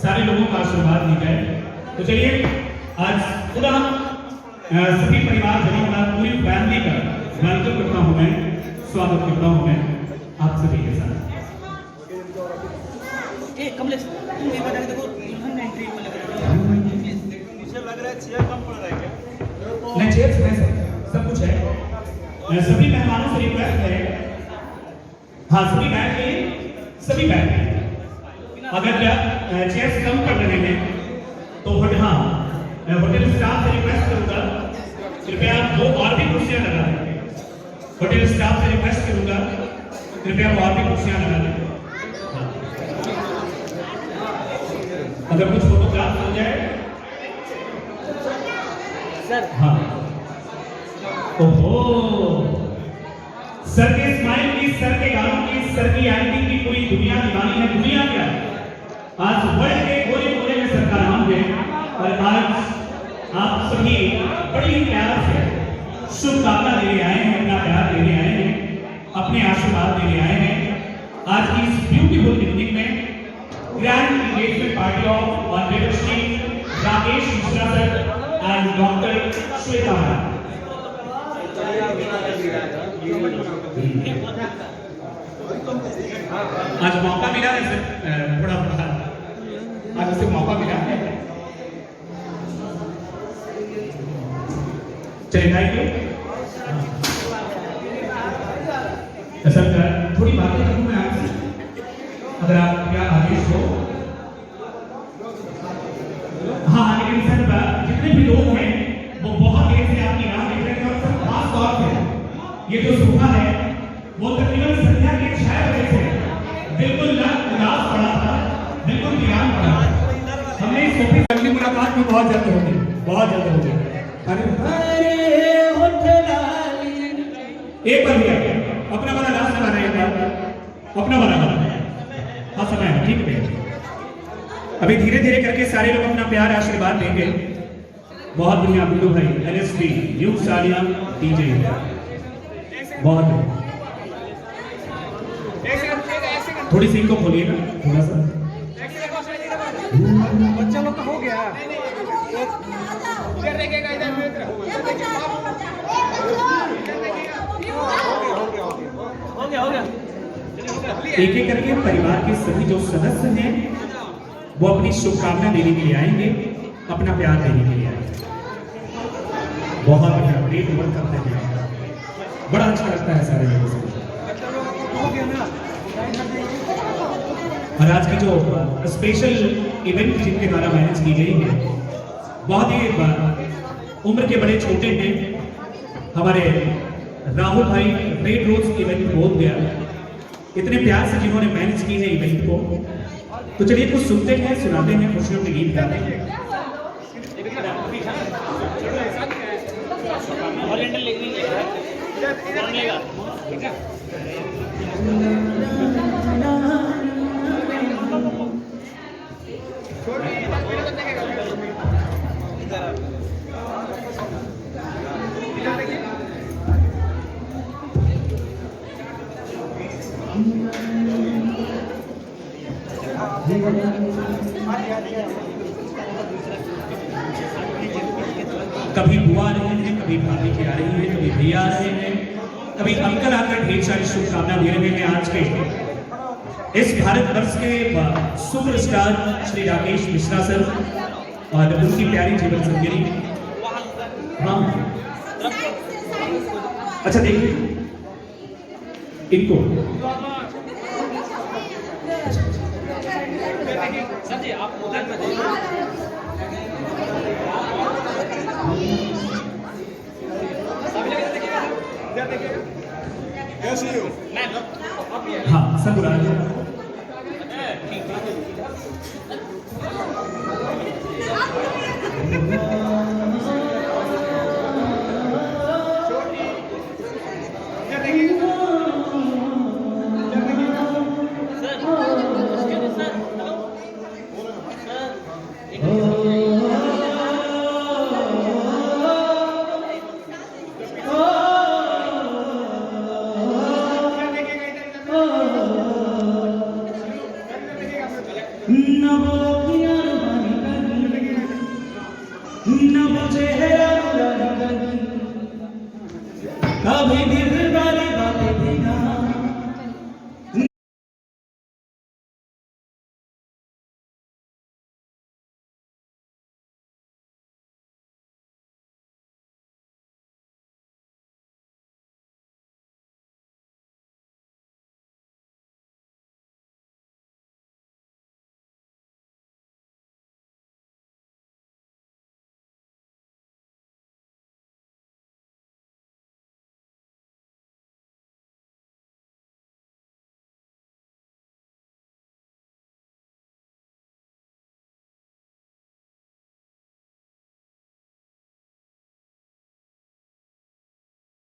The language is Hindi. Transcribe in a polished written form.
सारे लोगों का आशीर्वाद दी जाए। तो चलिए आज पुनः सभी परिवार जनों पूरी फैमिली का वेलकम करता हूं मैं, स्वागत करता हूं मैं आप सभी के साथ। कमलेश तुम एक बार देखो दुल्हन एंट्री में लग रहा है, मुझे लग रहा है चेयर कम पड़ रहा है क्या? नहीं, चेयर्स है, सब कुछ है। सभी मेहमानों से रिक्वेस्ट है, हाँ सभी बैठिए, सभी बैठिए। अगर चेयर्स कम पड़ रहे हैं तो हाँ होटल स्टाफ से रिक्वेस्ट करूंगा कृपया 2 और भी कुर्सियां लगा दें। होटल स्टाफ से रिक्वेस्ट करूंगा कृपया और भी कुर्सियां लगा दें। अगर कुछ फोटोग्राफ हो जाए सर। हाँ, ओहो, सर के स्माइल की, सर के गानों की, सर की एक्टिंग की पूरी दुनिया दीवानी है। दुनिया क्या, आज वर्ल्ड के कोने कोने में सर का नाम है। और आज आप सभी बड़ी प्यार से शुभकामना देने आए हैं, अपना प्यार देने आए हैं, अपने आशीर्वाद देने आए हैं। आज की इस ब्यूटीफुल इवनिंग में grand engagement party of honourable Shri Rakesh Mishra sir and doctor Shweta ma'am. आज मौका मिला है सर, थोड़ा आज उसे मौका मिला है। चलिए थैंक यू सर। थोड़ी बातें करूँ मैं आपसे, अगर आप क्या आदेश हो। हाँ लेकिन सर जितने भी लोग हैं वो बहुत देर से आपकी राह देख रहे हैं। और सर खास तौर पे ये जो सोफा है वो तकरीबन संध्या के 6 बजे से बिल्कुल उदास पड़ा था, बिल्कुल वीरान पड़ा था। हमने इस सोफे की अगली मुलाकात में बहुत जल्द होगी, बहुत जल्द होगी। एक बार भैया अपना वाला लास्ट लगाना है, अपना वाला गाना। हाँ समय है, ठीक है। अभी धीरे धीरे करके सारे लोग अपना प्यार आशीर्वाद देंगे। बहुत बढ़िया बिल्लू भाई, एलएसपी, न्यू सालिया, डीजे, बहुत थोड़ी सी इनको खोलिएगा थोड़ा सा। बच्चा लोग का हो गया। हो गया। एक एक करके परिवार के सभी जो सदस्य हैं वो अपनी शुभकामना देने के लिए आएंगे, अपना प्यार देने के लिए आएंगे। बहुत बढ़िया, ग्रेट वर्क करते हैं, बड़ा अच्छा लगता है सारे लोगों से। और आज की जो स्पेशल इवेंट जिनके द्वारा मैनेज की गई है, बहुत ही उम्र के बड़े छोटे हैं हमारे राहुल भाई। रेड रोज इवेंट हो गया, इतने प्यार से जिन्होंने मैनेज की है इवेंट को। तो चलिए कुछ सुनते हैं, सुनाते हैं, खुशियों के गीत गाते हैं। कभी बुआ आ रहे हैं, कभी भाभी जी आ रही हैं, कभी भैया आ रहे हैं, कभी अंकल आकर ढेर सारी शुभकामना दे रहे हैं। आज के इस भारत वर्ष के सुपरस्टार श्री राकेश मिश्रा सर और उनकी प्यारी जीवन संगिनी। हाँ अच्छा देखिए इनको। आप हाँ सब बुला नवों चेहरा